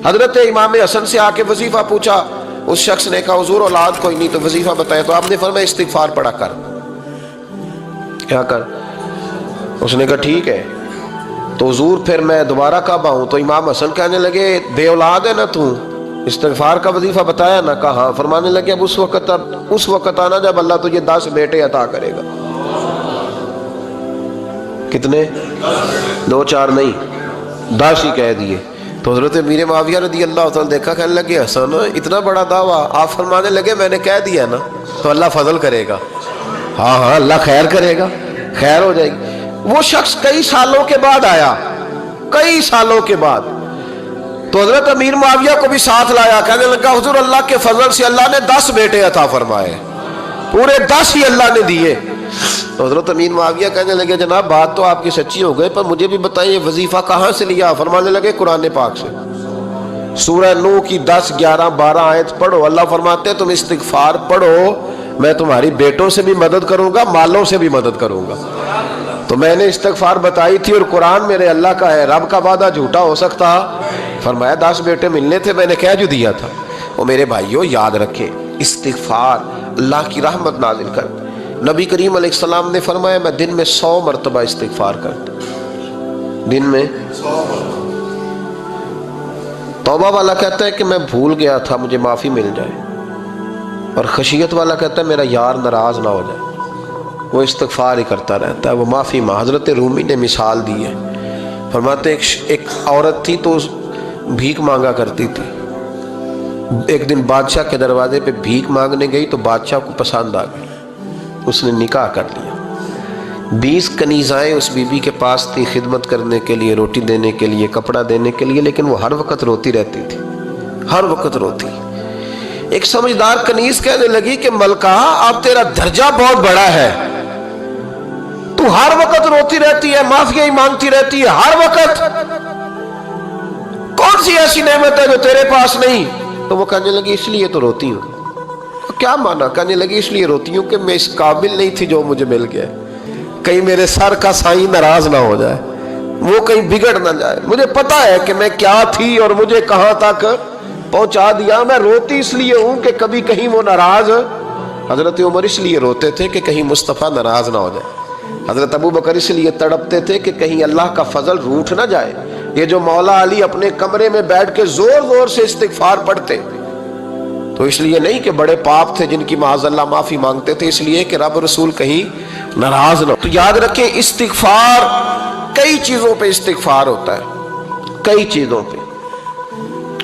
حضرت امام حسن سے آ کے وظیفہ پوچھا، اس شخص نے کہا حضور اولاد کوئی نہیں تو وظیفہ بتایا، تو آپ نے فرمایا استغفار پڑھا کر، کیا کر؟ اس نے کہا ٹھیک ہے۔ تو حضور پھر میں دوبارہ کب آؤں؟ تو امام حسن کہنے لگے بے اولاد ہے نا تو، استغفار کا وظیفہ بتایا نا؟ کہا ہاں۔ فرمانے لگے اب اس وقت آنا جب اللہ تجھے 10 بیٹے عطا کرے گا۔ کتنے؟ 2 4 نہیں، 10 ہی کہہ دیے۔ تو حضرت امیر معاویہ رضی اللہ تعالیٰ دیکھا، کہنے لگے حسن اتنا بڑا دعویٰ؟ آپ فرمانے لگے میں نے کہہ دیا نا تو اللہ فضل کرے گا، ہاں ہاں اللہ خیر کرے گا، خیر ہو جائے گی۔ وہ شخص کئی سالوں کے بعد آیا، کئی سالوں کے بعد، تو حضرت امیر معاویہ کو بھی ساتھ لایا، کہنے لگا حضور اللہ کے فضل سے اللہ نے 10 بیٹے عطا فرمائے، پورے 10 ہی اللہ نے دیے۔ تو حضرت امیر معاویہ کہنے لگے جناب بات تو آپ کی سچی ہو گئی، پر مجھے بھی بتائیے وظیفہ کہاں سے لیا؟ فرمانے لگے قرآن پاک سے، سورہ نوح کی 10 11 12 آیت پڑھو۔ اللہ فرماتے ہیں تم استغفار پڑھو، میں تمہاری بیٹوں سے بھی مدد کروں گا، مالوں سے بھی مدد کروں گا۔ تو میں نے استغفار بتائی تھی اور قرآن میرے اللہ کا ہے، رب کا وعدہ جھوٹا ہو سکتا؟ فرمایا 10 بیٹے ملنے تھے، میں نے کہہ جو دیا تھا۔ وہ میرے بھائیوں یاد رکھے استغفار اللہ کی رحمت نازل کر۔ نبی کریم علیہ السلام نے فرمایا میں دن میں 100 مرتبہ استغفار کرتا، دن میں 100۔ توبہ والا کہتا ہے کہ میں بھول گیا تھا مجھے معافی مل جائے، اور خشیت والا کہتا ہے میرا یار ناراض نہ ہو جائے، وہ استغفار ہی کرتا رہتا ہے، وہ معافی ماں۔ حضرت رومی نے مثال دی ہے، فرماتے ایک عورت تھی تو بھیک مانگا کرتی تھی، ایک دن بادشاہ کے دروازے پہ بھیک مانگنے گئی تو بادشاہ کو پسند آ گئی، اس نے نکاح کر لیا۔ 20 کنیزائیں اس بی بی کے پاس تھی خدمت کرنے کے لیے، روٹی دینے کے لیے، کپڑا دینے کے لیے، لیکن وہ ہر وقت روتی رہتی تھی، ہر وقت روتی۔ ایک سمجھدار کنیز کہنے لگی کہ ملکہ اب تیرا درجہ بہت بڑا ہے، تو ہر وقت روتی رہتی ہے، معافی ہی مانگتی رہتی ہے ہر وقت، کون سی ایسی نعمت ہے جو تیرے پاس نہیں؟ تو وہ کہنے لگی اس لیے تو روتی ہوں۔ کیا مانا؟ کہنے لگی اس لیے روتی ہوں کہ میں اس قابل نہیں تھی جو مجھے مل گیا، کہیں میرے سر کا سائیں ناراض نہ ہو جائے، وہ کہیں بگڑ نہ جائے، مجھے پتا ہے کہ میں کیا تھی اور مجھے کہاں تک پہنچا دیا، میں روتی اس لیے ہوں کہ کبھی کہیں وہ ناراض۔ حضرت عمر اس لیے روتے تھے کہ کہیں مصطفیٰ ناراض نہ ہو جائے، حضرت ابو بکر اس لیے تڑپتے تھے کہ کہیں اللہ کا فضل روٹھ نہ جائے۔ یہ جو مولا علی اپنے کمرے میں بیٹھ کے زور زور سے استغفار پڑھتے تو اس لیے نہیں کہ بڑے پاپ تھے جن کی معاذ اللہ معافی مانگتے تھے، اس لیے کہ رب رسول کہیں ناراض نہ ہو۔ تو یاد رکھیں استغفار، کئی چیزوں پہ استغفار ہوتا ہے، کئی چیزوں پہ،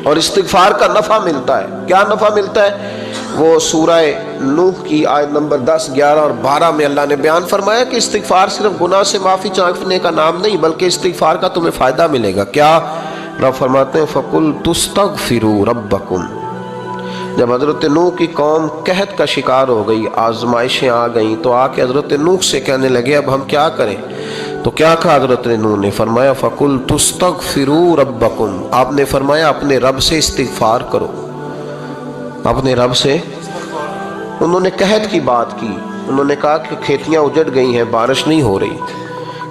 اور استغفار کا نفع ملتا ہے۔ کیا نفع ملتا ہے؟ وہ سورہ نوح کی آیت نمبر 10 11 اور 12 میں اللہ نے بیان فرمایا کہ استغفار صرف گناہ سے معافی چاہنے کا نام نہیں بلکہ استغفار کا تمہیں فائدہ ملے گا۔ کیا؟ رب فرماتے ہیں فَقُلْ تُسْتَغْفِرُوا رَبَّكُمْ۔ جب حضرت نوح کی قوم قحط کا شکار ہو گئی، آزمائشیں آ گئیں، تو آ کے حضرت نوح سے کہنے لگے اب ہم کیا کریں؟ تو کیا کہا حضرت نوح نے؟ فرمایا فَقُلْ تُسْتَغْفِرُوا رَبَّكُمْ، آپ نے فرمایا اپنے رب سے استغفار کرو، اپنے رب سے۔ انہوں نے قحط کی بات کی، انہوں نے کہا کہ کھیتیاں اجڑ گئی ہیں، بارش نہیں ہو رہی،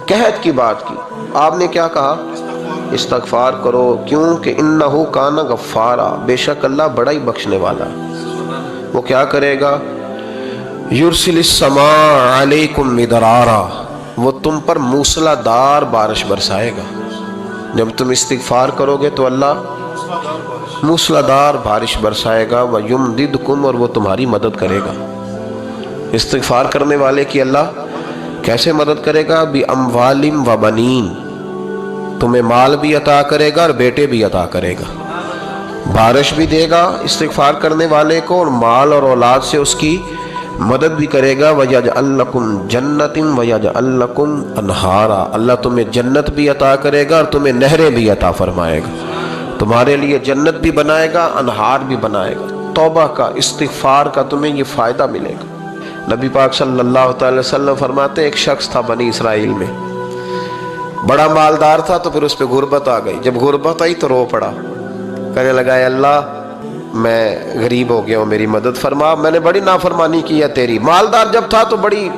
قحط کی بات کی۔ آپ نے کیا کہا؟ استغفار کرو، کیوں کہ انہو کان غفارا، بے شک اللہ بڑا ہی بخشنے والا۔ وہ کیا کرے گا؟ یرسل السماء علیکم مدرارا، وہ تم پر موسلا دار بارش برسائے گا۔ جب تم استغفار کرو گے تو اللہ موسلا دار بارش برسائے گا، وَيُمْدِدْكُمْ، اور وہ تمہاری مدد کرے گا۔ استغفار کرنے والے کی اللہ کیسے مدد کرے گا؟ بِأَمْوَالٍ وَبَنِينَ، تمہیں مال بھی عطا کرے گا اور بیٹے بھی عطا کرے گا، بارش بھی دے گا استغفار کرنے والے کو، اور مال اور اولاد سے اس کی مدد بھی کرے گا۔ وَيَجْعَلْ لَكُمْ جَنَّةٍ وَيَجْعَلْ لَكُمْ أَنْهَارًا، اللہ تمہیں جنت بھی عطا کرے گا اور تمہیں نہریں بھی عطا فرمائے گا، تمہارے لیے جنت بھی بنائے گا، انہار بھی بنائے گا۔ توبہ کا، استغفار کا تمہیں یہ فائدہ ملے گا۔ نبی پاک صلی اللہ تعالی وسلم فرماتے ایک شخص تھا بنی اسرائیل میں، بڑا مالدار تھا، تو پھر اس پہ غربت آ گئی۔ جب غربت آئی تو رو پڑا، کہنے لگا اے اللہ میں غریب ہو گیا ہوں، میری مدد فرما، میں نے بڑی نافرمانی کی ہے تیری۔ مالدار جب تھا تو بڑی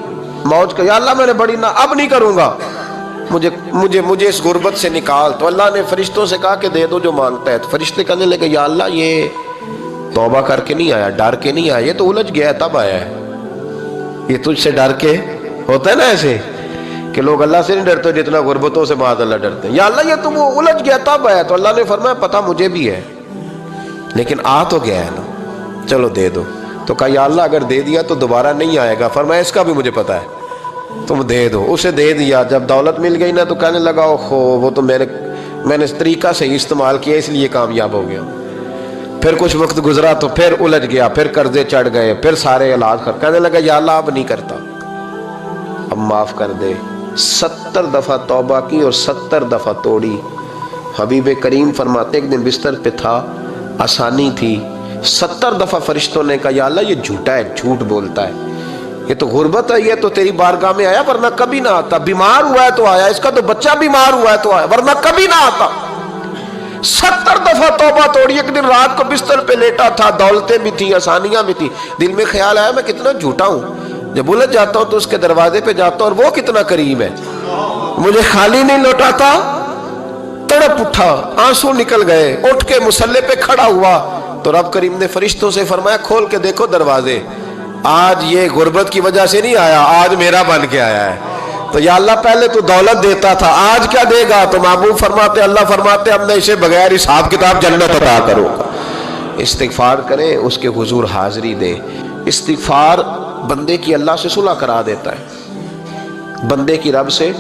موج کا، یا اللہ میں نے بڑی اب نہیں کروں گا، مجھے اس غربت سے نکال. تو اللہ نے فرشتوں سے کہا کہ دے دو جو مانگتا ہے. تو فرشتے کہنے لگے یا اللہ یہ توبہ کر کے نہیں آیا, ڈر کے نہیں آیا, یہ تو الجھ گیا تب آیا ہے. یہ تجھ سے ڈر کے ہوتا ہے نا ایسے کہ لوگ اللہ سے نہیں ڈرتے جتنا غربتوں سے معاذ اللہ ڈرتے ہیں. یا اللہ یہ تو وہ الجھ گیا تب آیا. تو اللہ نے فرمایا پتہ مجھے بھی ہے لیکن آ تو گیا ہے نا, چلو دے دو. تو کہا یا اللہ اگر دے دیا تو دوبارہ نہیں آئے گا. فرمایا اس کا بھی مجھے پتہ ہے, تم دے دو. اسے دے دیا. جب دولت مل گئی نا تو کہنے لگا اوہو وہ تو میں نے اس طریقہ سے استعمال کیا اس لیے کامیاب ہو گیا. پھر کچھ وقت گزرا تو پھر الجھ گیا, پھر قرضے چڑھ گئے, پھر سارے علاج کر. کہنے لگا یا اللہ اب نہیں کرتا, اب معاف کر دے. 70 دفعہ توبہ کی اور 70 دفعہ توڑی. حبیب کریم فرماتے ایک دن بستر پہ تھا, آسانی تھی, 70 دفعہ فرشتوں نے کہا یا اللہ یہ جھوٹا ہے, جھوٹ بولتا ہے, یہ تو غربت ہے, یہ تو تیری بارگاہ میں آیا ورنہ کبھی نہ آتا. بیمار ہوا ہے تو آیا, اس کا تو بچہ بیمار ہوا ہے تو آیا ورنہ کبھی نہ آتا. 70 دفعہ توبہ توڑی. ایک دن رات کو بستر پہ لیٹا تھا, دولتیں بھی تھیں, آسانیاں بھی تھیں. دل میں خیال آیا میں کتنا جھوٹا ہوں, جب الجھ جاتا ہوں تو اس کے دروازے پہ جاتا ہوں اور وہ کتنا کریم ہے, مجھے خالی نہیں لوٹاتا. تڑپ اٹھا, آنسو نکل گئے, اٹھ کے مصلے پہ کھڑا ہوا. تو رب کریم نے فرشتوں سے فرمایا کھول کے دیکھو دروازے, آج یہ غربت کی وجہ سے نہیں آیا, آج میرا بن کے آیا ہے. تو یا اللہ پہلے تو دولت دیتا تھا, آج کیا دے گا؟ تو محبوب فرماتے اللہ فرماتے ہم نے اسے بغیر حساب کتاب جنت عطا کرو. استغفار کریں, اس کے حضور حاضری دیں. استغفار بندے کی اللہ سے صلح کرا دیتا ہے, بندے کی رب سے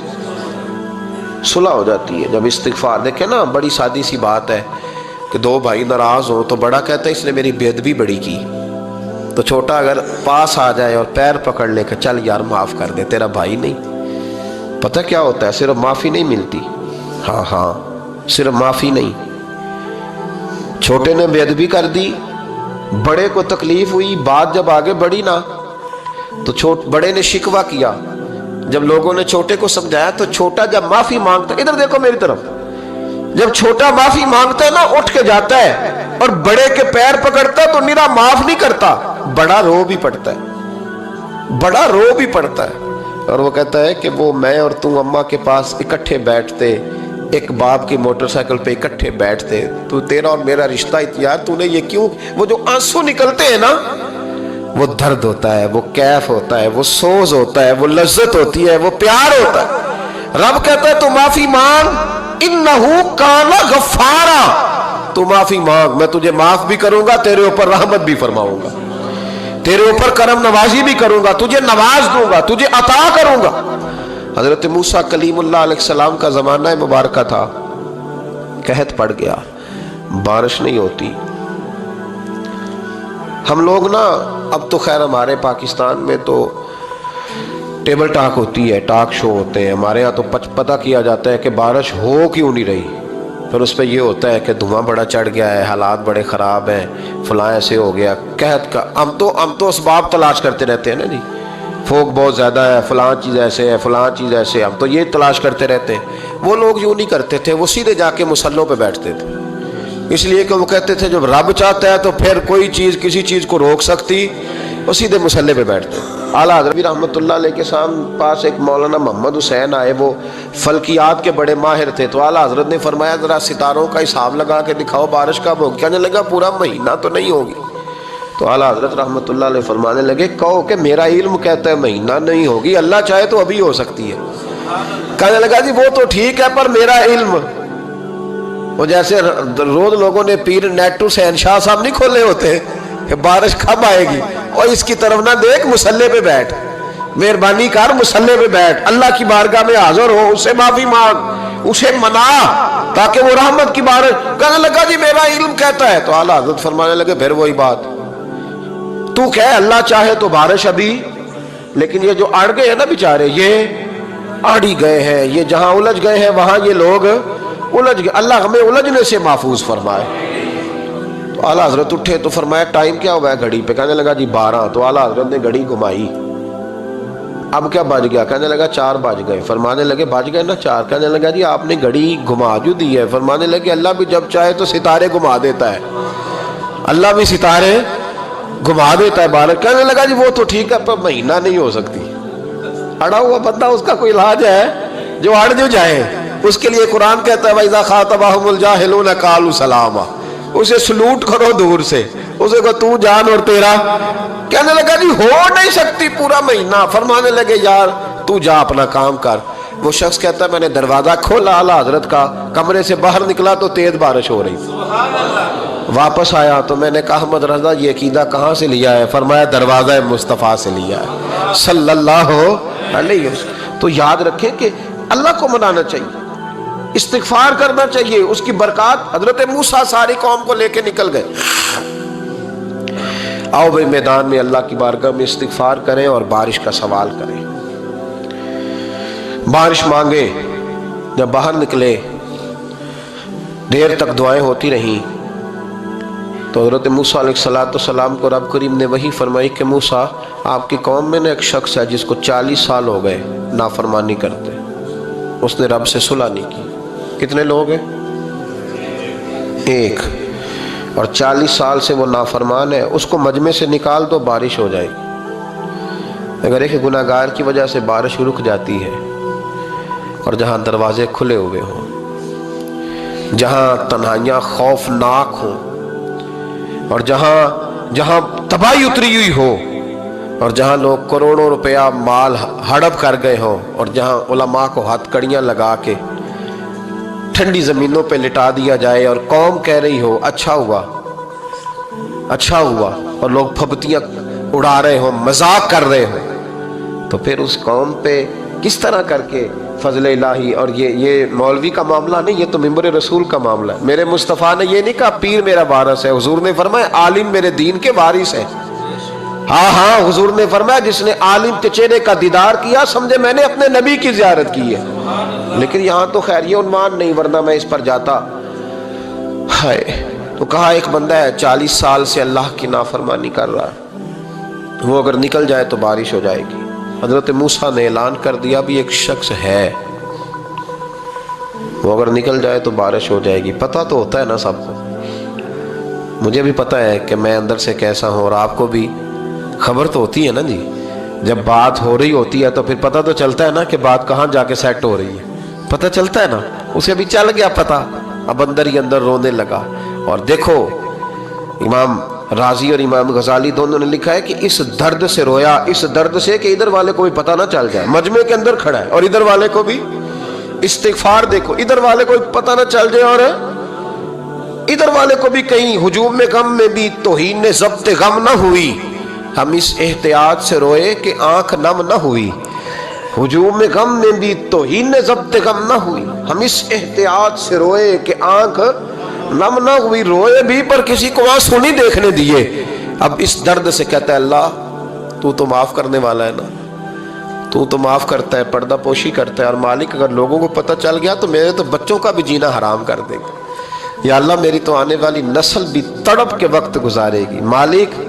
صلح ہو جاتی ہے جب استغفار. دیکھیں نا بڑی سادی سی بات ہے کہ دو بھائی ناراض ہوں تو بڑا کہتا ہے اس نے میری بے ادبی بڑی کی, تو چھوٹا اگر پاس آ جائے اور پیر پکڑ لے کہ چل یار معاف کر دے, تیرا بھائی نہیں. پتہ کیا ہوتا ہے, صرف معافی نہیں ملتی, ہاں صرف معافی نہیں. چھوٹے نے بے ادبی کر دی, بڑے کو تکلیف ہوئی, بات جب آگے بڑھی نا تو بڑے نے شکوہ کیا. جب لوگوں نے چھوٹے کو سمجھایا تو چھوٹا جب معافی مانگتا, ادھر دیکھو میری طرف, جب چھوٹا معافی مانگتا ہے نا اٹھ کے جاتا ہے اور بڑے کے پیر پکڑتا ہے تو میرا معاف نہیں کرتا, بڑا رو بھی پڑتا ہے, بڑا رو بھی پڑتا ہے. اور وہ کہتا ہے کہ وہ میں اور تو اماں کے پاس اکٹھے بیٹھتے, ایک باپ کی موٹر سائیکل پہ اکٹھے بیٹھتے, تو تیرا اور میرا رشتہ یار تو نے یہ کیوں. وہ جو آنسو نکلتے ہیں نا وہ درد ہوتا ہے, وہ کیف ہوتا ہے, وہ سوز ہوتا ہے, وہ لذت ہوتی ہے, وہ پیار ہوتا ہے. رب کہتا ہے تو معافی مانگ, انہو کان غفارا, تو معافی مانگ, میں تجھے معاف بھی کروں گا, تیرے اوپر رحمت بھی فرماؤں گا, تیرے اوپر کرم نوازی بھی کروں گا, تجھے نواز دوں گا, تجھے عطا کروں گا. حضرت موسیٰ کلیم اللہ علیہ السلام کا زمانہ مبارکہ تھا, قحط پڑ گیا, بارش نہیں ہوتی. ہم لوگ نا اب تو خیر ہمارے پاکستان میں تو ٹیبل ٹاک ہوتی ہے, ٹاک شو ہوتے ہیں. ہمارے ہاں تو پتہ کیا جاتا ہے کہ بارش ہو کیوں نہیں رہی, پھر اس پہ یہ ہوتا ہے کہ دھواں بڑا چڑھ گیا ہے, حالات بڑے خراب ہیں, فلاں ایسے ہو گیا, قحط کا. ہم تو اسباب تلاش کرتے رہتے ہیں نا جی, فوق بہت زیادہ ہے, فلاں چیز ایسے ہے, فلاں چیز ایسے, ہم تو یہ تلاش کرتے رہتے ہیں. وہ لوگ یوں نہیں کرتے تھے, وہ سیدھے جا کے مصلوں پہ بیٹھتے تھے, اس لیے کہ وہ کہتے تھے جب رب چاہتا ہے تو پھر کوئی چیز کسی چیز کو روک سکتی, وہ سیدھے مصلے پہ بیٹھتے. اعلیٰ حضرت رحمۃ اللہ علیہ کے پاس ایک مولانا محمد حسین آئے, وہ فلکیات کے بڑے ماہر تھے. تو اعلیٰ حضرت نے فرمایا ذرا ستاروں کا حساب لگا کے دکھاؤ بارش کب ہوگی. کہنے لگا پورا مہینہ تو نہیں ہوگی. تو اعلیٰ حضرت رحمۃ اللہ علیہ فرمانے لگے کہو کہ میرا علم کہتا ہے مہینہ نہیں ہوگی, اللہ چاہے تو ابھی ہو سکتی ہے. کہنے لگا جی وہ تو ٹھیک ہے پر میرا علم, وہ جیسے روز لوگوں نے پیر نیٹو حسین شاہ صاحب نہیں کھولے ہوتے کہ بارش کب آئے گی, اور اس کی طرف نہ دیکھ, مصلے پہ بیٹھ, مہربانی کر مصلے پہ بیٹھ, اللہ کی بارگاہ میں حاضر ہو, اس سے معافی مانگ, اسے منا تاکہ وہ رحمت کی بارش. کہنے لگا جی میرا علم کہتا ہے. تو اعلیٰ حضرت فرمانے لگے پھر وہی بات, تو کہے اللہ چاہے تو بارش ابھی, لیکن یہ جو اڑ گئے ہیں نا بیچارے, یہ اڑ ہی گئے ہیں, یہ جہاں الجھ گئے ہیں وہاں یہ لوگ الجھ گئے, اللہ ہمیں الجھنے سے محفوظ فرمائے. تو اعلیٰ حضرت اٹھے تو فرمایا ٹائم کیا ہوا ہے گھڑی پہ. کہنے لگا جی 12. تو اعلیٰ حضرت نے گھڑی گھمائی, اب کیا بج گیا؟ کہنے لگا 4 بج گئے. فرمانے لگے بج گئے نا 4. کہنے لگا جی آپ نے گھڑی گھما جو دی ہے. فرمانے لگے اللہ بھی جب چاہے تو ستارے گھما دیتا ہے, اللہ بھی ستارے گھما دیتا ہے بارش. کہنے لگا جی وہ تو ٹھیک ہے پر مہینہ نہیں ہو سکتی. اڑا ہوا بندہ, اس کا کوئی علاج ہے؟ جو اڑ جو جائے، اس کے لیے قرآن کہتا ہے وَإِذَا خَاطَبَهُمُ الْجَاهِلُونَ قَالُوا سَلَامًا، اسے سلوٹ کرو دور سے، اسے کہو تو جان اور تیرا۔ کہنے لگا جی ہو نہیں سکتی پورا مہینہ، فرمانے لگے یار تو جا اپنا کام کر۔ وہ شخص کہتا ہے میں نے دروازہ کھولا اعلیٰ حضرت کا، کمرے سے باہر نکلا تو تیز بارش ہو رہی، واپس آیا تو میں نے کہا احمد رضا یہ عقیدہ کہاں سے لیا ہے؟ فرمایا دروازہ مصطفیٰ سے لیا ہے صلی اللہ علیہ وسلم۔ تو یاد رکھیں کہ اللہ کو منانا چاہیے، استغفار کرنا چاہیے، اس کی برکات۔ حضرت موسیٰ ساری قوم کو لے کے نکل گئے، آؤ بھائی میدان میں اللہ کی بارگاہ میں استغفار کریں اور بارش کا سوال کریں، بارش مانگے۔ جب باہر نکلے دیر تک دعائیں ہوتی رہیں تو حضرت موسیٰ علیہ السلام کو رب کریم نے وحی فرمائی کہ موسیٰ آپ کی قوم میں نے ایک شخص ہے جس کو 40 سال ہو گئے نافرمانی کرتے، اس نے رب سے صلح نہیں کی۔ کتنے لوگ ہیں؟ ایک، اور 40 سال سے وہ نافرمان ہے، اس کو مجمع سے نکال دو بارش ہو جائے گی۔ اگر ایک گناہگار کی وجہ سے بارش رک جاتی ہے اور جہاں دروازے کھلے ہوئے ہوں، جہاں تنہائیاں خوفناک ہوں، اور جہاں تباہی اتری ہوئی ہو، اور جہاں لوگ کروڑوں روپیہ مال ہڑپ کر گئے ہوں، اور جہاں علماء کو ہاتھ کڑیاں لگا کے ٹھنڈی زمینوں پہ لٹا دیا جائے اور قوم کہہ رہی ہو اچھا ہوا اچھا ہوا، اور لوگ پھبتیاں اڑا رہے ہوں، مذاق کر رہے ہوں، تو پھر اس قوم پہ کس طرح کر کے فضل الہی۔ اور یہ مولوی کا معاملہ نہیں، یہ تو ممبر رسول کا معاملہ ہے۔ میرے مصطفیٰ نے یہ نہیں کہا پیر میرا وارث ہے، حضور نے فرمایا عالم میرے دین کے وارث ہے۔ ہاں حضور نے فرمایا جس نے عالم کے چہرے کا دیدار کیا سمجھے میں نے اپنے نبی کی زیارت کی ہے۔ لیکن یہاں تو خیر یہ عنوان نہیں، ورنہ میں اس پر جاتا۔ تو کہا ایک بندہ ہے 40 سال سے اللہ کی نافرمانی کر رہا ہے، وہ اگر نکل جائے تو بارش ہو جائے گی۔ حضرت موسیٰ نے اعلان کر دیا بھی ایک شخص ہے، وہ اگر نکل جائے تو بارش ہو جائے گی۔ پتہ تو ہوتا ہے نا سب کو، مجھے بھی پتہ ہے کہ میں اندر سے کیسا ہوں، اور آپ کو بھی خبر تو ہوتی ہے نا جی۔ جب بات ہو رہی ہوتی ہے تو پھر پتہ تو چلتا ہے نا کہ بات کہاں جا کے سیٹ ہو رہی ہے، پتہ چلتا ہے نا۔ اسے بھی چل گیا پتہ، اب اندر ہی اندر رونے لگا۔ اور دیکھو امام رازی اور امام غزالی دونوں نے لکھا ہے کہ اس درد سے رویا، اس درد سے کہ ادھر والے کو بھی پتہ نہ چل جائے، مجمع کے اندر کھڑا ہے اور ادھر والے کو بھی استغفار، دیکھو ادھر والے کو پتہ نہ چل جائے اور ادھر والے کو بھی کہیں ہجوم میں غم میں بھی توہین نے ضبط غم نہ ہوئی۔ ہم اس احتیاط سے روئے کہ آنکھ نم نہ ہوئی، ہجوم غم میں بھی توہین نے ضبط غم نہ ہوئی۔ ہم اس احتیاط سے روئے کہ آنکھ نم نہ ہوئی، روئے بھی پر کسی کو آنسو نہیں دیکھنے دیے۔ اب اس درد سے کہتا ہے اللہ تو معاف کرنے والا ہے نا، تو معاف کرتا ہے، پردہ پوشی کرتا ہے، اور مالک اگر لوگوں کو پتہ چل گیا تو میرے تو بچوں کا بھی جینا حرام کر دے گا، یا اللہ میری تو آنے والی نسل بھی تڑپ کے وقت گزارے گی۔ مالک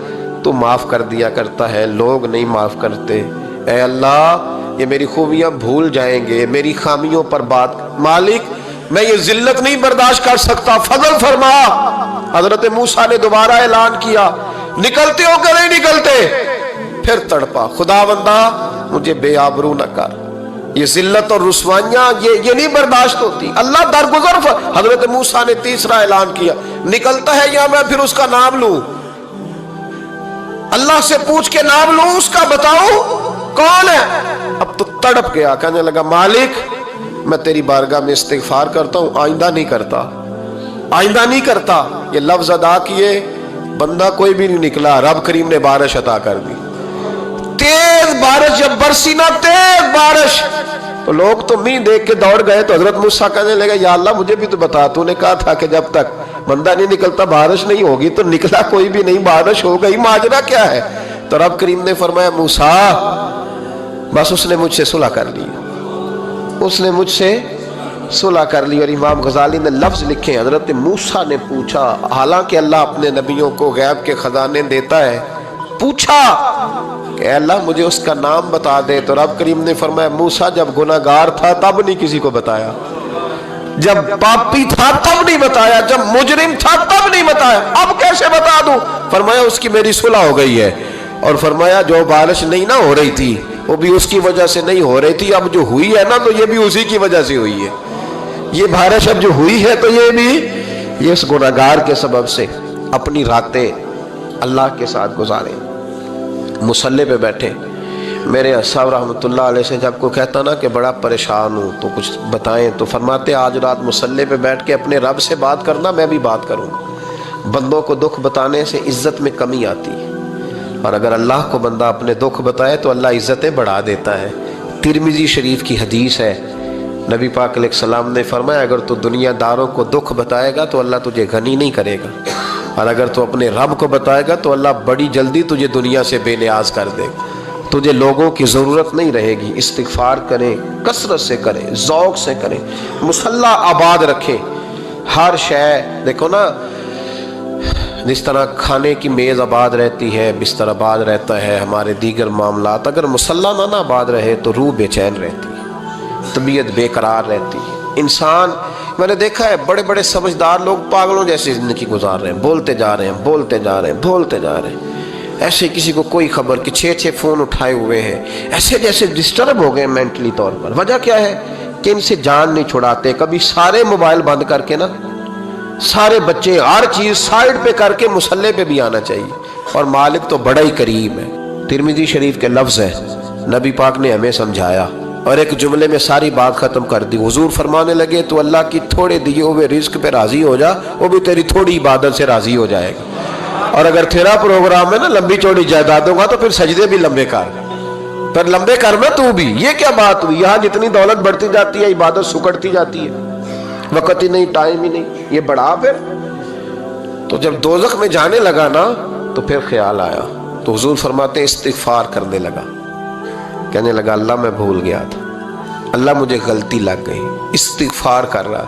تو معاف کر دیا کرتا ہے، لوگ نہیں معاف کرتے۔ اے اللہ یہ میری خوبیاں بھول جائیں گے، میری خامیوں پر بات، مالک میں یہ ذلت نہیں برداشت کر سکتا، فضل فرما۔ حضرت موسیٰ نے دوبارہ اعلان کیا نکلتے ہو کہ نہیں نکلتے؟ پھر تڑپا خدا بندہ مجھے بے آبرو نہ کر، یہ ذلت اور رسوائیاں یہ نہیں برداشت ہوتی، اللہ درگزر۔ حضرت موسیٰ نے تیسرا اعلان کیا نکلتا ہے یا میں پھر اس کا نام لوں، اللہ سے پوچھ کے نام لوں اس کا، بتاؤ کون ہے؟ اب تو تڑپ گیا، کہنے لگا مالک میں تیری بارگاہ میں استغفار کرتا ہوں، آئندہ نہیں کرتا، آئندہ نہیں کرتا۔ یہ لفظ ادا کیے، بندہ کوئی بھی نہیں نکلا، رب کریم نے بارش عطا کر دی، تیز بارش جب برسی نا، تیز بارش، تو لوگ تو مین دیکھ کے دوڑ گئے۔ تو حضرت موسیٰ کہنے لگا یا اللہ مجھے بھی تو بتا، تو نے کہا تھا کہ جب تک بندہ نہیں نکلتا بارش نہیں ہوگی، تو نکلا کوئی بھی نہیں، بارش ہو گئی، ماجرا کیا ہے؟ تو رب کریم نے فرمایا موسیٰ بس اس نے مجھ سے صلح کر لی، اس نے مجھ سے صلح کر لی۔ اور امام غزالی نے لفظ لکھے، حضرت موسیٰ نے پوچھا، حالانکہ اللہ اپنے نبیوں کو غیب کے خزانے دیتا ہے، پوچھا کہ اے اللہ مجھے اس کا نام بتا دے۔ تو رب کریم نے فرمایا موسیٰ جب گناہگار تھا تب نہیں کسی کو بتایا، جب پاپی تھا تب نہیں بتایا، جب مجرم تھا تب نہیں بتایا، اب کیسے بتا دوں؟ فرمایا اس کی میری صلح ہو گئی ہے، اور فرمایا جو بارش نہیں نہ ہو رہی تھی وہ بھی اس کی وجہ سے نہیں ہو رہی تھی، اب جو ہوئی ہے نا تو یہ بھی اسی کی وجہ سے ہوئی ہے. یہ بارش اب جو ہوئی ہے تو یہ بھی یہ اس گناہگار کے سبب سے. اپنی راتیں اللہ کے ساتھ گزاریں. مصلی پہ بیٹھے. میرے صاحب رحمۃ اللہ علیہ سے جب کوئی کہتا نا کہ بڑا پریشان ہوں تو کچھ بتائیں، تو فرماتے آج رات مصلی پہ بیٹھ کے اپنے رب سے بات کرنا، میں بھی بات کروں. بندوں کو دکھ بتانے سے عزت میں کمی آتی ہے، اور اگر اللہ کو بندہ اپنے دکھ بتائے تو اللہ عزتیں بڑھا دیتا ہے. ترمذی شریف کی حدیث ہے، نبی پاک علیہ السلام نے فرمایا اگر تو دنیا داروں کو دکھ بتائے گا تو اللہ تجھے غنی نہیں کرے گا، اور اگر تو اپنے رب کو بتائے گا تو اللہ بڑی جلدی تجھے دنیا سے بے نیاز کر دے گا. تجھے لوگوں کی ضرورت نہیں رہے گی. استغفار کریں، کثرت سے کریں، ذوق سے کریں، مصلی آباد رکھیں. ہر شے دیکھو نا، جس طرح کھانے کی میز آباد رہتی ہے، بستر آباد رہتا ہے، ہمارے دیگر معاملات، اگر مصلی نہ آباد رہے تو روح بے چین رہتی ہے، طبیعت بے قرار رہتی ہے. انسان میں نے دیکھا ہے بڑے بڑے سمجھدار لوگ پاگلوں جیسی زندگی گزار رہے ہیں، بولتے جا رہے ہیں، بولتے جا رہے ہیں، بولتے جا رہے ہیں، ایسے کسی کو کوئی خبر کہ 6 فون اٹھائے ہوئے ہیں، ایسے جیسے ڈسٹرب ہو گئے مینٹلی طور پر. وجہ کیا ہے کہ ان سے جان نہیں چھڑاتے. کبھی سارے موبائل بند کر کے نا، سارے بچے ہر چیز سائیڈ پہ کر کے مصلی پہ بھی آنا چاہیے. اور مالک تو بڑا ہی قریب ہے. ترمذی شریف کے لفظ ہے، نبی پاک نے ہمیں سمجھایا اور ایک جملے میں ساری بات ختم کر دی. حضور فرمانے لگے تو اللہ کی تھوڑے دیے ہوئے رزق پہ راضی ہو جا، وہ بھی تیری تھوڑی عبادت سے راضی ہو جائے گا. اور اگر تیرا پروگرام ہے نا لمبی چوڑی جائیدادوں کا تو پھر سجدے بھی لمبے کر، پھر لمبے کرنا تو بھی. یہ کیا بات ہوئی؟ یہاں جتنی دولت بڑھتی جاتی ہے عبادت سکڑتی جاتی ہے، وقت ہی نہیں، ٹائم ہی نہیں. یہ بڑھا پھر تو جب دوزخ میں جانے لگا نا تو پھر خیال آیا تو حضور فرماتے ہیں استغفار کرنے لگا. کہنے لگا اللہ میں بھول گیا تھا، اللہ مجھے غلطی لگ گئی. استغفار کر رہا.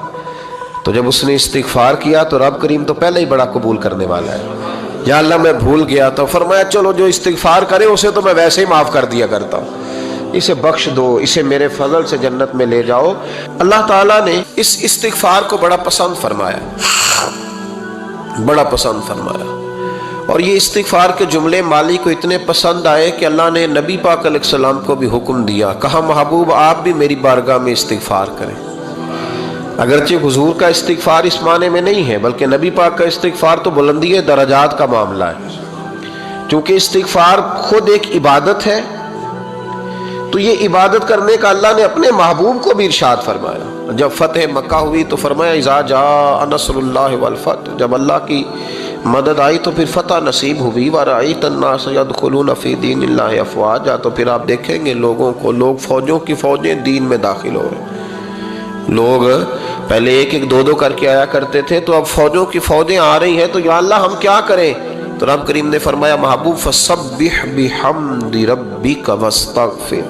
تو جب اس نے استغفار کیا تو رب کریم تو پہلے ہی بڑا قبول کرنے والا ہے. یا اللہ میں بھول گیا تو فرمایا چلو جو استغفار کرے اسے تو میں ویسے ہی معاف کر دیا کرتا ہوں، اسے بخش دو، اسے میرے فضل سے جنت میں لے جاؤ. اللہ تعالیٰ نے اس استغفار کو بڑا پسند فرمایا، بڑا پسند فرمایا. اور یہ استغفار کے جملے مالی کو اتنے پسند آئے کہ اللہ نے نبی پاک علیہ السلام کو بھی حکم دیا، کہا محبوب آپ بھی میری بارگاہ میں استغفار کریں. اگرچہ حضور کا استغفار اس معنی میں نہیں ہے، بلکہ نبی پاک کا استغفار تو بلندی درجات کا معاملہ ہے. چونکہ استغفار خود ایک عبادت ہے تو یہ عبادت کرنے کا اللہ نے اپنے محبوب کو بھی ارشاد فرمایا. جب فتح مکہ ہوئی تو فرمایا اذا جاء نصر اللہ والفتح، جب اللہ کی مدد آئی تو پھر فتح نصیب ہوئی. وَرَأَيْتَ النَّاسَ يَدْخُلُونَ فِي دِينِ اللَّهِ أَفْوَاجًا، تو پھر آپ دیکھیں گے لوگوں کو، لوگ فوجوں کی فوجیں دین میں داخل ہو رہے ہیں. لوگ پہلے ایک ایک دو کر کے آیا کرتے تھے، تو اب فوجوں کی فوجیں آ رہی ہیں. تو یا اللہ ہم کیا کریں؟ تو رب کریم نے فرمایا محبوب فَسَبِّحْ بِحَمْدِ رَبِّكَ وَاسْتَغْفِرْ،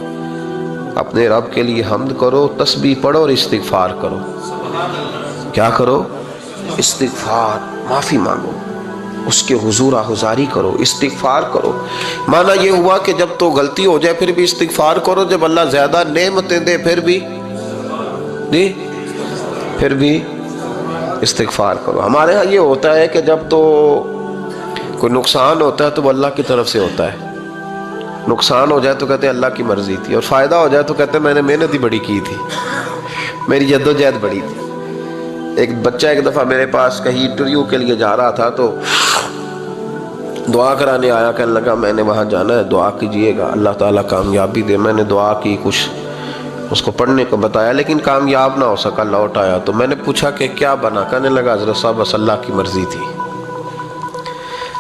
اپنے رب کے لیے حمد کرو، تسبیح پڑھو اور استغفار کرو. کیا کرو؟ استغفار، معافی مانگو، اس کے حضور آہذاری کرو، استغفار کرو. معنی یہ ہوا کہ جب تو غلطی ہو جائے پھر بھی استغفار کرو، جب اللہ زیادہ نعمتیں دے پھر بھی استغفار کرو. ہمارے ہاں یہ ہوتا ہے کہ جب تو کوئی نقصان ہوتا ہے تو وہ اللہ کی طرف سے ہوتا ہے، نقصان ہو جائے تو کہتے ہیں اللہ کی مرضی تھی، اور فائدہ ہو جائے تو کہتے ہیں میں نے محنت ہی بڑی کی تھی، میری جدوجہد بڑی تھی. ایک بچہ ایک دفعہ میرے پاس کہیں انٹرویو کے لیے جا رہا تھا تو دعا کرانے آیا، کہنے لگا میں نے وہاں جانا ہے، دعا کیجئے گا اللہ تعالیٰ کامیابی دے. میں نے دعا کی، کچھ اس کو پڑھنے کو بتایا لیکن کامیاب نہ ہو سکا، لوٹ آیا. تو میں نے پوچھا کہ کیا بنا؟ کہنے لگا حضرت صاحب بس اللہ کی مرضی تھی،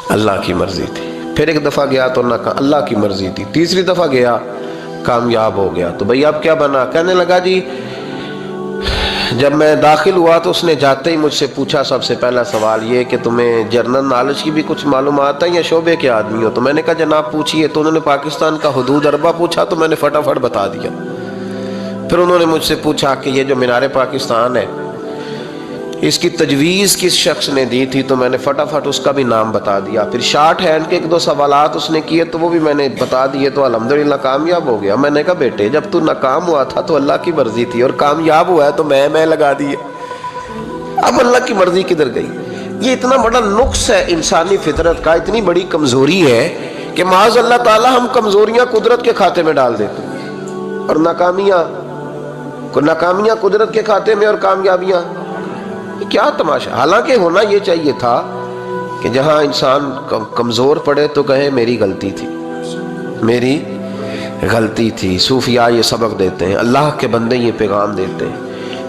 اللہ کی مرضی تھی. پھر ایک دفعہ گیا تو نہ کہا اللہ کی مرضی تھی. تیسری دفعہ گیا کامیاب ہو گیا. تو بھئی اب کیا بنا؟ کہنے لگا جی جب میں داخل ہوا تو اس نے جاتے ہی مجھ سے پوچھا سب سے پہلا سوال یہ کہ تمہیں جنرل نالج کی بھی کچھ معلومات ہیں یا شعبے کے آدمی ہو؟ تو میں نے کہا جناب پوچھیے. تو انہوں نے پاکستان کا حدود اربع پوچھا تو میں نے فٹافٹ بتا دیا. پھر انہوں نے مجھ سے پوچھا کہ یہ جو مینار پاکستان ہے اس کی تجویز کس شخص نے دی تھی؟ تو میں نے فٹافٹ اس کا بھی نام بتا دیا. پھر شارٹ ہینڈ کے ایک دو سوالات اس نے کیے تو وہ بھی میں نے بتا دیے. تو الحمدللہ کامیاب ہو گیا. میں نے کہا بیٹے جب تو ناکام ہوا تھا تو اللہ کی مرضی تھی، اور کامیاب ہوا ہے تو میں لگا دیے. اب اللہ کی مرضی کدھر گئی؟ یہ اتنا بڑا نقص ہے انسانی فطرت کا، اتنی بڑی کمزوری ہے کہ معاذ اللہ تعالی ہم کمزوریاں قدرت کے کھاتے میں ڈال دیتے ہیں. اور ناکامیاں قدرت کے کھاتے میں اور کامیابیاں کیا تماشا. حالانکہ ہونا یہ چاہیے تھا کہ جہاں انسان کمزور پڑے تو کہے میری غلطی تھی، میری غلطی تھی. صوفیاء یہ سبق دیتے ہیں، اللہ کے بندے یہ پیغام دیتے ہیں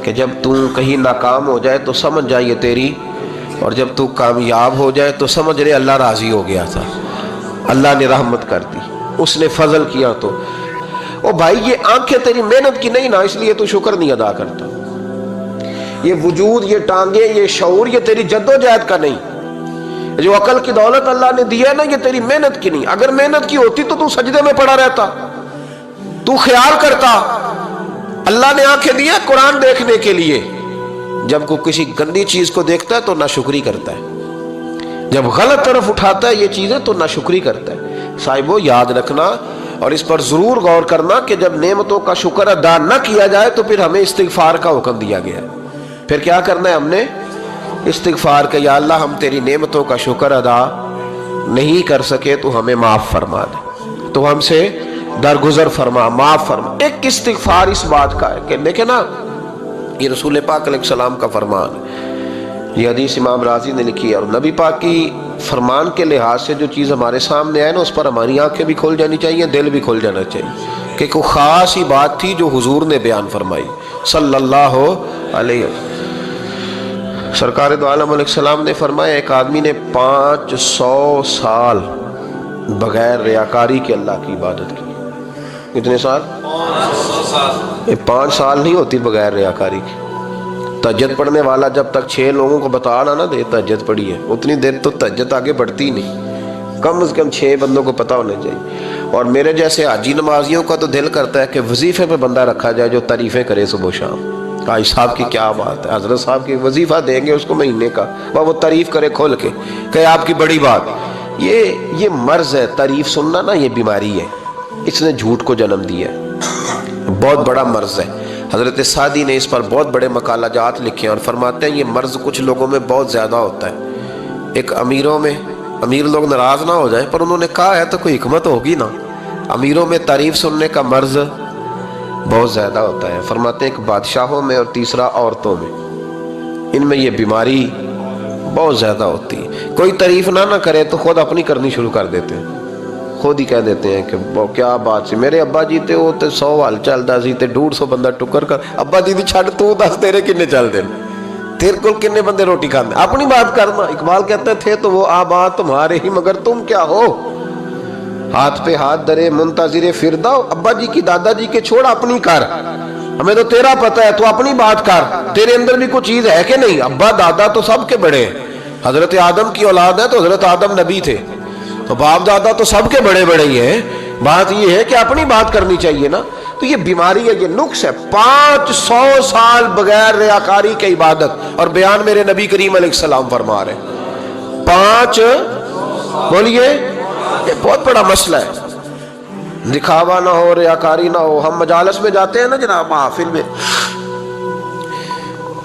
کہ جب تو کہیں ناکام ہو جائے تو سمجھ جائے تیری، اور جب تو کامیاب ہو جائے تو سمجھ رہے اللہ راضی ہو گیا تھا، اللہ نے رحمت کر دی، اس نے فضل کیا. تو او بھائی یہ آنکھیں تیری محنت کی نہیں نا، اس لیے تو شکر نہیں ادا کرتا. یہ وجود، یہ ٹانگیں، یہ شعور، یہ تیری جد و جہد کا نہیں. جو عقل کی دولت اللہ نے دی ہے نا، یہ تیری محنت کی نہیں. اگر محنت کی ہوتی تو سجدے میں پڑا رہتا، تو خیال کرتا. اللہ نے آنکھیں دی ہے قرآن دیکھنے کے لیے. جب کوئی کسی گندی چیز کو دیکھتا ہے تو ناشکری کرتا ہے، جب غلط طرف اٹھاتا ہے یہ چیزیں تو ناشکری کرتا ہے. صاحبو یاد رکھنا اور اس پر ضرور غور کرنا کہ جب نعمتوں کا شکر ادا نہ کیا جائے تو پھر ہمیں استغفار کا حکم دیا گیا ہے. پھر کیا کرنا ہے ہم نے؟ استغفار کہ یا اللہ ہم تیری نعمتوں کا شکر ادا نہیں کر سکے تو ہمیں معاف فرما دے، تو ہم سے درگزر فرما، معاف فرما. ایک استغفار اس بات کا ہے کہ دیکھیں نا، یہ رسول پاک علیہ السلام کا فرمان ہے. یہ حدیث امام رازی نے لکھی ہے، اور نبی پاک کی فرمان کے لحاظ سے جو چیز ہمارے سامنے آئے نا اس پر ہماری آنکھیں بھی کھل جانی چاہیے، دل بھی کھل جانا چاہیے کہ کوئی خاص ہی بات تھی جو حضور نے بیان فرمائی صلی اللہ علیہ وسلم. سرکار دو عالم علیہ السلام نے فرمایا ایک آدمی نے 500 سال بغیر ریاکاری کے اللہ کی عبادت کی. کتنے سال؟ 500 سال. یہ 5 سال نہیں ہوتی بغیر ریاکاری کی. تہجد پڑھنے والا جب تک 6 لوگوں کو بتا نہ دے تہجد پڑھی ہے، اتنی دیر تو تہجد آگے بڑھتی نہیں. کم از کم 6 بندوں کو پتہ ہونا چاہیے. اور میرے جیسے حاجی نمازیوں کا تو دل کرتا ہے کہ وظیفے پہ بندہ رکھا جائے جو تعریفیں کرے صبح و شام. حاج صاحب کی کیا بات ہے، حضرت صاحب کی وظیفہ دیں گے اس کو مہینے کا، وہ تعریف کرے کھول کے کہ آپ کی بڑی بات. یہ مرض ہے، تعریف سننا نا یہ بیماری ہے، اس نے جھوٹ کو جنم دیا ہے، بہت بڑا مرض ہے. حضرت سعدی نے اس پر بہت بڑے مقالہ جات لکھے ہیں اور فرماتے ہیں یہ مرض کچھ لوگوں میں بہت زیادہ ہوتا ہے. ایک امیروں میں، امیر لوگ ناراض نہ ہو جائیں پر انہوں نے کہا ہے تو کوئی حکمت ہوگی نا. امیروں میں تعریف سننے کا مرض بہت زیادہ ہوتا ہے. فرماتے ہیں کہ بادشاہوں میں اور تیسرا عورتوں میں، ان میں یہ بیماری بہت زیادہ ہوتی ہے. کوئی تعریف نہ کرے تو خود اپنی کرنی شروع کر دیتے ہیں، خود ہی کہہ دیتے ہیں کہ کیا بات سی میرے ابا جی تے وہ تے 100 حال چلدا سی تے 150 بندہ ٹکر کر. ابا جی دی چھڑ تو دس تیرے کنے چل دے، تیرے کول کنے بندے روٹی کھاندے، اپنی بات کرنا. اقبال کہتے تھے تو وہ آبا تمہارے ہی مگر تم کیا ہو، ہاتھ پہ ہاتھ درے منتظر فردہ. ابا جی کی دادا جی کے چھوڑ اپنی کر، ہمیں تو تیرا پتہ ہے تو اپنی بات کر. تیرے اندر بھی کوئی چیز ہے کہ نہیں؟ ابا دادا تو سب کے بڑے ہیں، حضرت آدم کی اولاد ہے تو حضرت آدم نبی تھے، تو باپ دادا تو سب کے بڑے بڑے ہی ہیں. بات یہ ہے کہ اپنی بات کرنی چاہیے نا. تو یہ بیماری ہے، یہ نقص ہے. 500 سال بغیر ریاکاری کی عبادت، اور بیان میرے نبی کریم علیہ السلام فرما رہے ہیں 5 بولیے. یہ بہت بڑا مسئلہ ہے، دکھاوا نہ ہو، ریاکاری نہ ہو. ہم مجالس میں جاتے ہیں نا جناب، محافل میں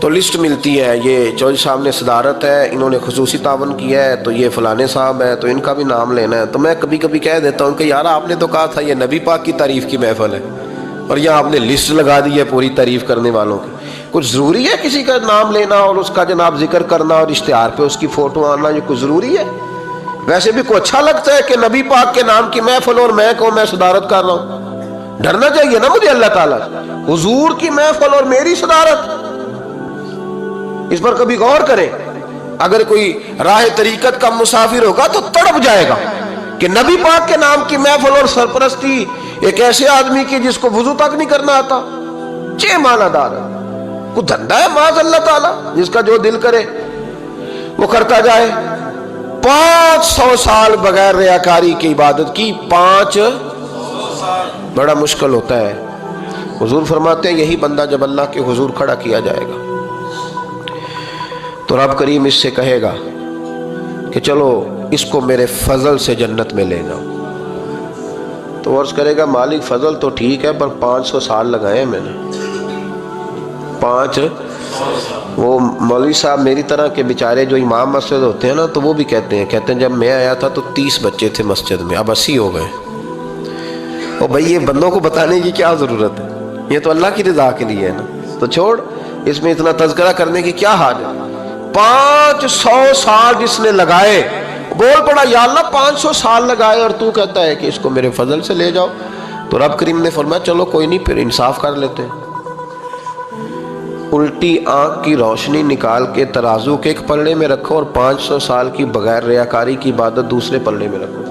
تو لسٹ ملتی ہے، یہ چودھری صاحب نے صدارت ہے، انہوں نے خصوصی تعاون کیا ہے، تو یہ فلانے صاحب ہے تو ان کا بھی نام لینا ہے. تو میں کبھی کبھی کہہ دیتا ہوں کہ یار آپ نے تو کہا تھا یہ نبی پاک کی تعریف کی محفل ہے، اور یہاں آپ نے لسٹ لگا دی ہے پوری تعریف کرنے والوں کی. کچھ ضروری ہے کسی کا نام لینا اور اس کا جناب ذکر کرنا اور اشتہار پہ اس کی فوٹو آنا؟ یہ کچھ ضروری ہے؟ ویسے بھی کوئی اچھا لگتا ہے کہ نبی پاک کے نام کی محفل اور میں کہوں میں صدارت کر رہا ہوں؟ ڈرنا چاہیے نا مجھے اللہ تعالیٰ، حضور کی محفل اور میری صدارت. اس پر کبھی غور کریں. اگر کوئی راہ طریقت کا مسافر ہوگا تو تڑپ جائے گا کہ نبی پاک کے نام کی محفل اور سرپرستی ایک ایسے آدمی کی جس کو وضو تک نہیں کرنا آتا. چھ معنی دار ہے، کوئی دھندا ہے معاذ اللہ تعالیٰ، جس کا جو دل کرے وہ کرتا جائے. 500 سال بغیر ریاکاری کی عبادت کی. 500 بڑا مشکل ہوتا ہے. حضور فرماتے ہیں یہی بندہ جب اللہ کے حضور کھڑا کیا جائے گا تو رب کریم اس سے کہے گا کہ چلو اس کو میرے فضل سے جنت میں لے جاؤ. تو عرض کرے گا مالک فضل تو ٹھیک ہے پر 500 سال لگائے میں نے. 5 وہ مولوی صاحب میری طرح کے بیچارے جو امام مسجد ہوتے ہیں نا تو وہ بھی کہتے ہیں جب میں آیا تھا تو 30 بچے تھے مسجد میں، اب 80 ہو گئے. اور بھائی یہ بندوں کو بتانے کی کیا ضرورت ہے، یہ تو اللہ کی رضا کے لیے ہے نا، تو چھوڑ اس میں اتنا تذکرہ کرنے کی کیا حاجت ہے۔ 500 سال جس نے لگائے، بول پڑا یا اللہ 500 سال لگائے اور تو کہتا ہے کہ اس کو میرے فضل سے لے جاؤ، تو رب کریم نے فرمایا چلو کوئی نہیں، پھر انصاف کر لیتے ہیں، الٹی آنکھ کی روشنی نکال کے ترازو کے ایک پلڑے میں رکھو اور 500 سال کی بغیر ریاکاری کی عبادت دوسرے پلڑے میں رکھو۔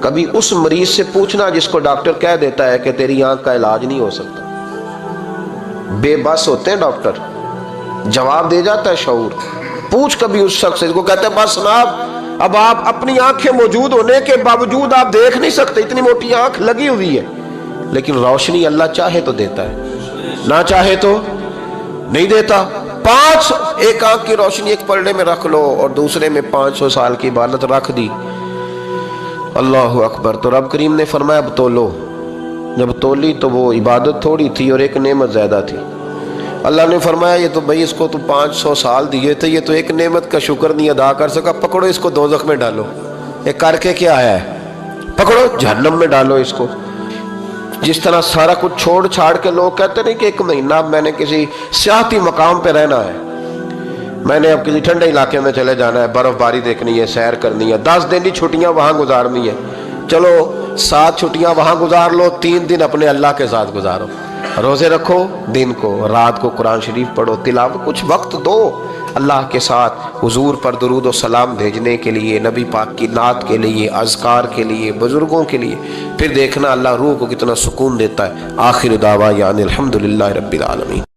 کبھی اس مریض سے پوچھنا جس کو ڈاکٹر کہہ دیتا ہے کہ تیری آنکھ کا علاج نہیں ہو سکتا، بے بس ہوتے ہیں ڈاکٹر، جواب دے جاتا ہے شعور، پوچھ کبھی اس شخص سے جس کو کہتے ہیں بس جناب اب آپ اپنی آنکھیں موجود ہونے کے باوجود آپ دیکھ نہیں سکتے، اتنی موٹی آنکھ لگی ہوئی ہے، لیکن روشنی اللہ چاہے تو دیتا ہے، نہ چاہے تو نہیں دیتا۔ ایک آنکھ کی روشنی ایک پلڑے میں رکھ لو اور دوسرے میں 500 سال کی عبادت رکھ دی، اللہ اکبر۔ تو رب کریم نے فرمایا اب تولو، جب تولی تو وہ عبادت تھوڑی تھی اور ایک نعمت زیادہ تھی۔ اللہ نے فرمایا یہ تو بھائی اس کو تو 500 سال دیے تھے، یہ تو ایک نعمت کا شکر نہیں ادا کر سکا، پکڑو اس کو دوزخ میں ڈالو، یہ کر کے کیا آیا ہے، پکڑو جہنم میں ڈالو اس کو۔ جس طرح سارا کچھ چھوڑ چھاڑ کے لوگ کہتے نہیں کہ 1 مہینہ اب میں نے کسی سیاحتی مقام پہ رہنا ہے، میں نے اب کسی ٹھنڈے علاقے میں چلے جانا ہے، برف باری دیکھنی ہے، سیر کرنی ہے، 10 دن کی چھٹیاں وہاں گزارنی ہے، چلو 7 چھٹیاں وہاں گزار لو، 3 دن اپنے اللہ کے ساتھ گزارو، روزے رکھو، دن کو رات کو قرآن شریف پڑھو، تلاوت، کچھ وقت دو اللہ کے ساتھ حضور پر درود و سلام بھیجنے کے لیے، نبی پاک کی نعت کے لیے، اذکار کے لیے، بزرگوں کے لیے، پھر دیکھنا اللہ روح کو کتنا سکون دیتا ہے۔ آخر دعوانا الحمدللہ رب العالمین۔